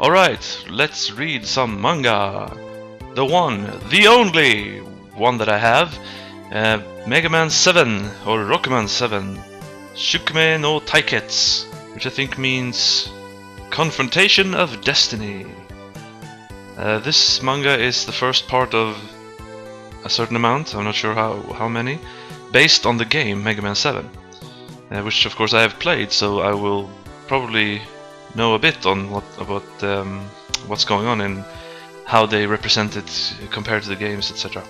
Alright, let's read some manga. The one, the only one that I have, Mega Man 7 or Rockman 7, Shukume no Taiketsu, which I think means Confrontation of Destiny. This manga is the first part of a certain amount, I'm not sure how many, based on the game Mega Man 7, which of course I have played, so I will probably know a bit on what's going on and how they represent it compared to the games, etc.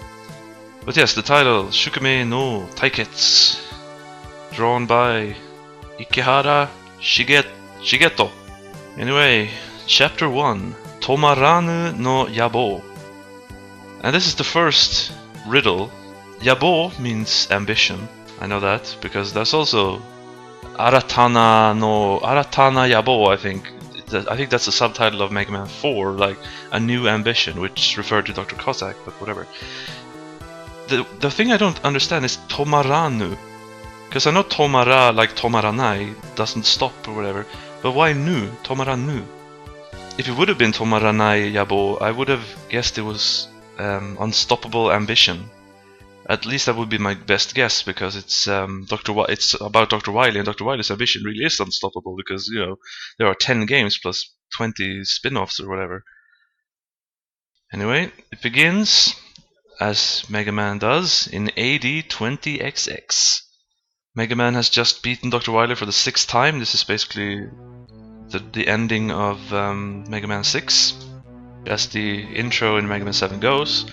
But yes, the title, Shukume no Taiketsu, drawn by Ikehara Shigeto. Anyway, Chapter 1, Tomaranu no Yabo. And this is the first riddle. Yabo means ambition, I know that, because there's also Aratana Yabo, I think. I think that's the subtitle of Mega Man 4, like a new ambition, which referred to Dr. Cossack, but whatever. The thing I don't understand is Tomaranu, because I know Tomara, like Tomaranai, doesn't stop or whatever, but why Nu? Tomaranu? If it would have been Tomaranai Yabo, I would have guessed it was unstoppable ambition. At least that would be my best guess, because it's it's about Dr. Wily, and Dr. Wily's ambition really is unstoppable, because there are 10 games plus 20 spin-offs or whatever. Anyway, it begins as Mega Man does in AD 20XX. Mega Man has just beaten Dr. Wily for the 6th time. This is basically the ending of Mega Man 6. As the intro in Mega Man 7 goes,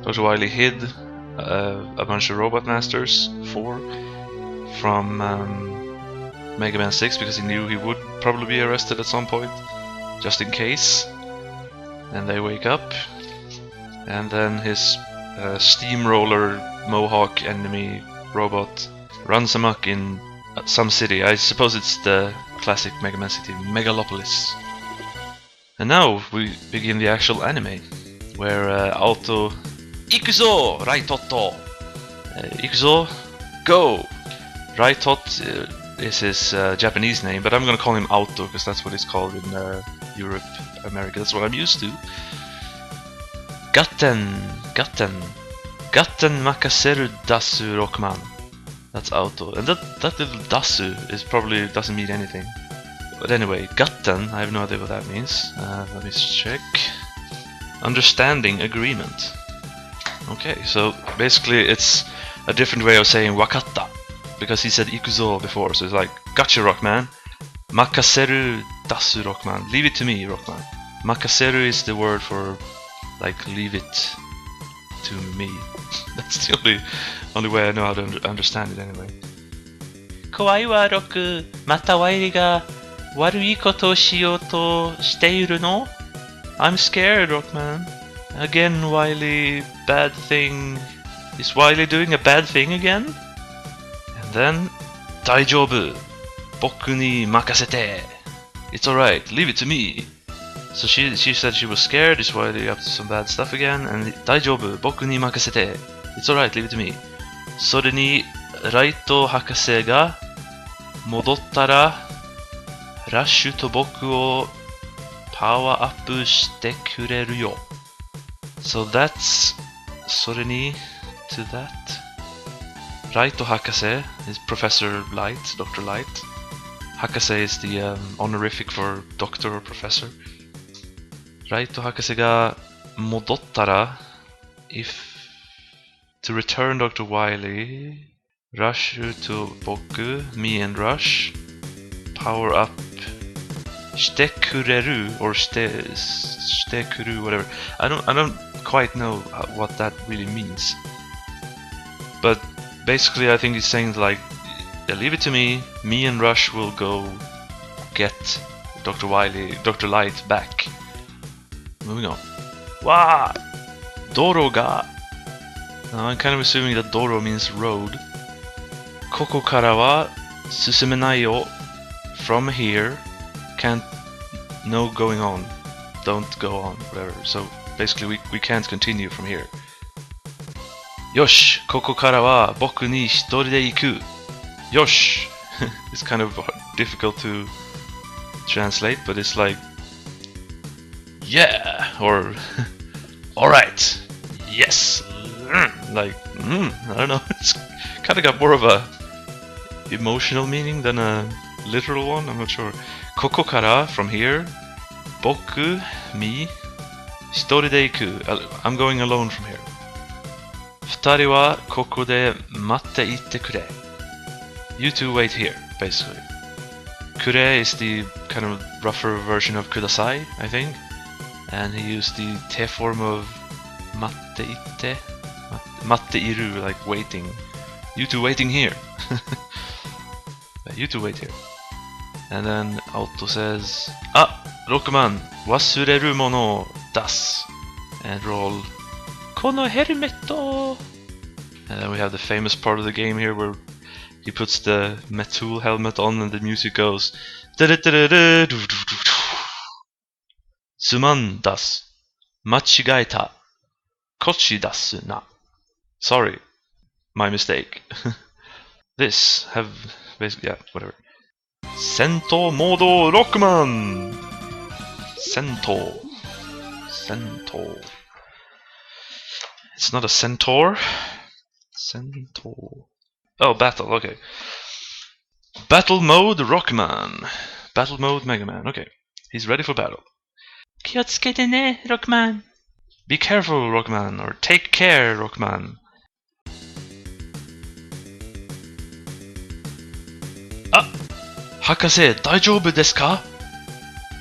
Dr. Wily hid a bunch of Robot Masters, 4, from Mega Man 6 because he knew he would probably be arrested at some point, just in case. And they wake up, and then his steamroller Mohawk enemy robot runs amok in some city. I suppose it's the classic Mega Man city, Megalopolis. And now we begin the actual anime, where Alto Ikuzo Raitoto! Ikuzo, go! Raitot is his Japanese name, but I'm gonna call him Alto because that's what it's called in Europe, America. That's what I'm used to. Gatten makaseru dasu Rockman. That's Alto. And that little dasu is probably doesn't mean anything. But anyway, Gatten, I have no idea what that means. Let me check. Understanding, agreement. Okay, so basically it's a different way of saying wakatta, because he said ikuzo before, so it's like, gotcha Rockman. Makaseru dasu Rockman. Leave it to me, Rockman. Makaseru is the word for, like, leave it to me. That's the only way I know how to understand it anyway. Kawaii wa Roku, mata Wily ga warui koto shiyou shite iru no? I'm scared, Rockman. Again, Wily, bad thing. Is Wily doing a bad thing again? And then, daijoubu, boku ni makasete. It's alright, leave it to me. So she said she was scared. Is Wily up to some bad stuff again? And daijoubu, boku ni makasete. It's alright, leave it to me. それにライト博士が戻ったらラッシュと僕をパワーアップしてくれるよ。So that's それに to that. Raito Hakase is Professor Light, Dr. Light. Hakase is the honorific for doctor or professor. Raito Hakase ga modottara, if to return Dr. Wily, Rush to Boku, me and Rush, power up shite kureru or shite kuru, whatever. I don't quite know what that really means. But basically I think he's saying like, yeah, leave it to me and Rush will go get Dr. Wily, Dr. Light back. Moving on. Wow! Doro ga. Now I'm kind of assuming that Doro means road. Koko kara wa susumenai yo. From here, can't, no going on. Don't go on, whatever. So basically we can't continue from here. Yosh, koko kara wa boku ni hitori de iku. Yosh! It's kind of difficult to translate, but it's like, yeah, or alright, yes, like, I don't know, it's kind of got more of a emotional meaning than a literal one, I'm not sure. Koko kara, from here, boku, me, hitori de iku, I'm going alone from here. Futari wa koko de matte itte kure. You two wait here, basically. Kure is the kind of rougher version of kudasai, I think. And he used the te form of matte itte, matte iru, like waiting. You two waiting here. You two wait here. And then Auto says, Rockman, wasureru mono das. And roll, kono helmetto. And then we have the famous part of the game here where he puts the metal helmet on and the music goes. Suman das. Machigaeta. Kochi dasu na. Sorry. My mistake. This have basically, yeah, whatever. Sento modo Rockman. Sento. It's not a centaur. Centaur. Oh, battle, okay. Battle mode Rockman. Battle mode Mega Man, okay. He's ready for battle. Kyotsukete ne, Rockman. Be careful, Rockman, or take care, Rockman. Hakase, daijoubu desu ka?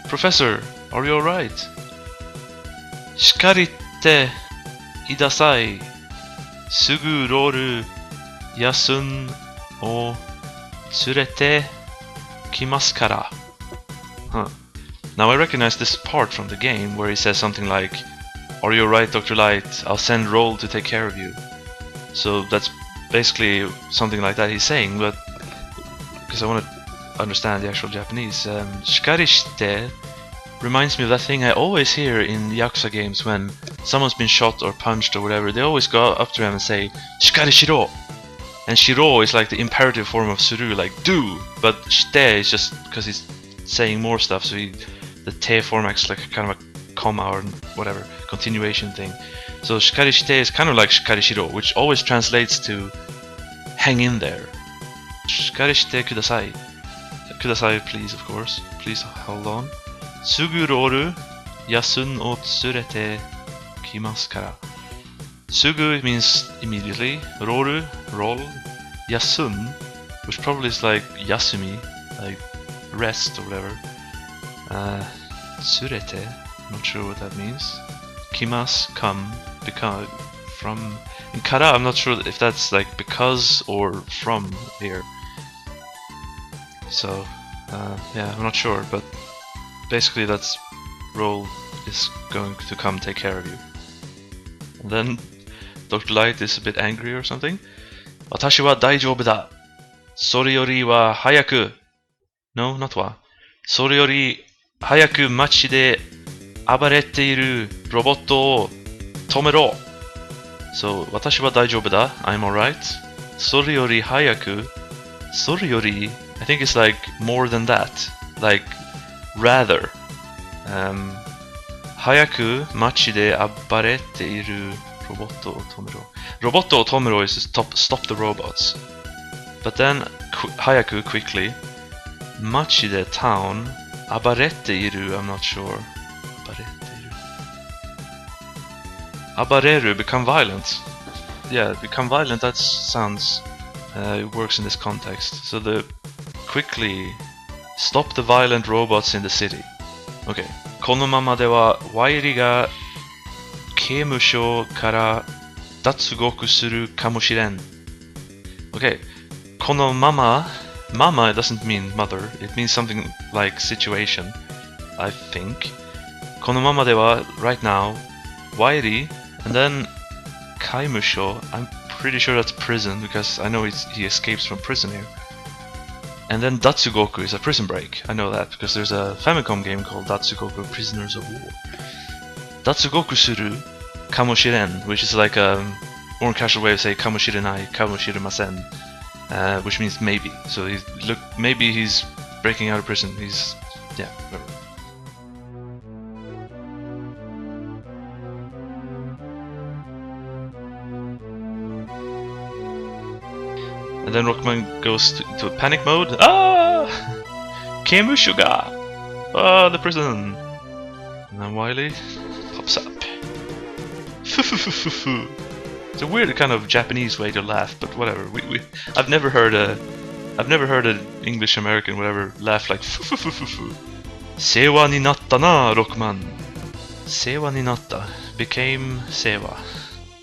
Professor, are you alright? Shikarite idasai. Sugu roru yasun o tsurete kimasu kara. Huh. Now I recognize this part from the game where he says something like, are you alright, Dr. Light? I'll send Roll to take care of you. So that's basically something like that he's saying, but because I want to understand the actual Japanese. Shikarishite reminds me of that thing I always hear in Yakuza games when someone's been shot or punched or whatever. They always go up to him and say, Shikari shiro! And shiro is like the imperative form of suru, like do, but shite is just because he's saying more stuff, so the te form acts like kind of a comma or whatever, continuation thing. So shikari shite is kind of like shikari shiro, which always translates to hang in there. Shikari shite kudasai. Kudasai, please, of course. Please hold on. Sugu roru yasun o tsurete kimasu kara. Sugu means immediately. Roru, roll. Yasun, which probably is like yasumi, like rest or whatever. Tsurete, not sure what that means. Kimasu, come, because, from. In kara, I'm not sure if that's like because or from here. So, yeah, I'm not sure, but basically that's Roll is going to come take care of you. And then Dr. Light is a bit angry or something. Watashi wa daijoubu da. Sore yori wa hayaku. No, not wa. Sore yori hayaku machi de abarete iru robot o tomero. So, watashi wa daijoubu da. I'm alright. Sore yori hayaku. Sore yori, I think it's like more than that. Like, rather. Hayaku machi de abarete iru robot o tomero. Robot o tomero is stop the robots. But then hayaku, quickly. Machi de town. Abarete iru, I'm not sure. Abarete iru. Abareru, become violent. Yeah, become violent, that sounds... it works in this context. So the quickly stop the violent robots in the city. Okay. このままではワイリが刑務所から脱獄するかもしれん. Okay. このまま Mama doesn't mean mother. It means something like situation, I think. このままでは right now. ワイリ and then 刑務所 I'm pretty sure that's prison because I know he escapes from prison here. And then Datsugoku is a prison break. I know that because there's a Famicom game called Datsugoku Prisoners of War. Datsugoku suru kamoshiren, which is like a more casual way of saying kamoshirenai, kamoshiremasen, which means maybe. So maybe he's breaking out of prison. Yeah, whatever. And then Rockman goes to a panic mode. Ah! Kemushuga! Ah, the prison! And then Wily pops up. It's a weird kind of Japanese way to laugh, but whatever. I've never heard an English American whatever laugh like Seiwa ni natta na, Rockman. Seiwa ni natta. Became Seiwa.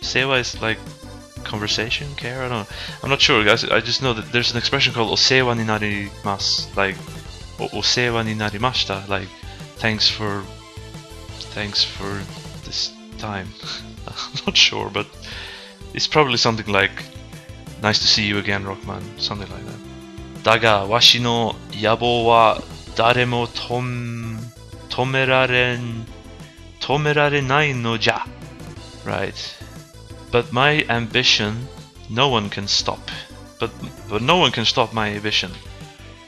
Seiwa is like conversation, care, I don't know. I'm not sure, guys. I just know that there's an expression called Oseiwa ni narimasu, like Oseiwa ni narimashita, like thanks for this time. I'm not sure, but it's probably something like nice to see you again, Rockman, something like that. Daga washi no yabou wa dare mo tomerare no ja. Right. But my ambition, no one can stop. But no one can stop my ambition.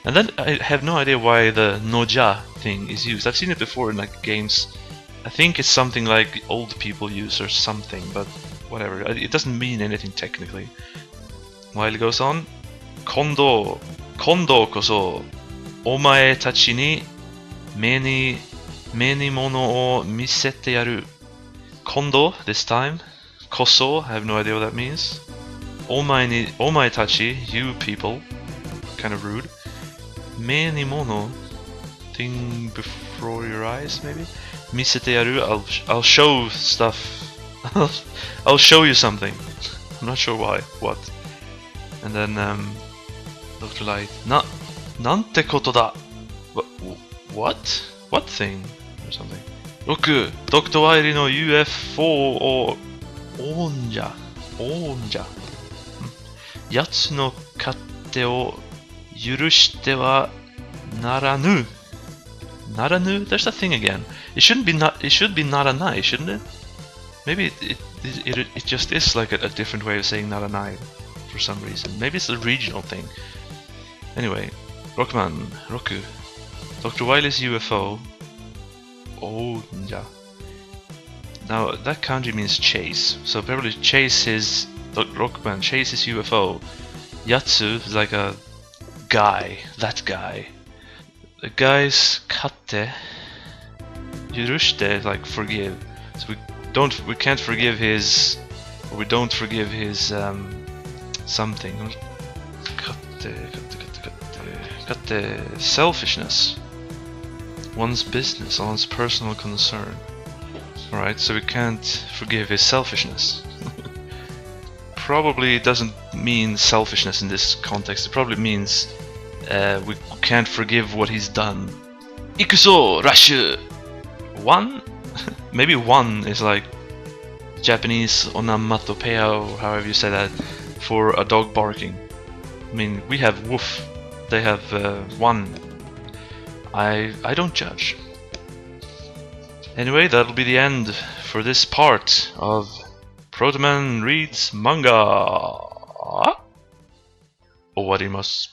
And then I have no idea why the noja thing is used. I've seen it before in like games. I think it's something like old people use or something, but whatever. It doesn't mean anything technically. While it goes on, kondo koso omae tachi ni many mono o misete yaru. Kondo this time. Koso, I have no idea what that means. Omae tachi, you people. Kind of rude. Many mono, thing before your eyes, maybe. Misete yaru, I'll show stuff. I'll show you something. I'm not sure why. What? And then Dr. Light. Nante koto da. What? What thing? Or something. Roku, Dr. Wily no UFO o onja. Yatsu no katte o yurushite wa naranu. Naranu? There's that thing again. It should be naranai, shouldn't it? Maybe it just is like a different way of saying naranai for some reason. Maybe it's a regional thing. Anyway, Rockman, Roku, Dr. Wily's UFO. Onja. Now that kanji means chase, so probably chase his Rockman, chase his UFO. Yatsu is like a guy, that guy. The guy's katte. Yurushite is like forgive. So we can't forgive his, or we don't forgive his something. Katte, selfishness. One's business, one's personal concern. Alright, so we can't forgive his selfishness. Probably doesn't mean selfishness in this context. It probably means we can't forgive what he's done. Ikuso, Rashu! One? Maybe one is like Japanese onomatopoeia, or however you say that, for a dog barking. I mean, we have woof, they have one. I don't judge. Anyway, that'll be the end for this part of Protoman Reads Manga. Owarimasu.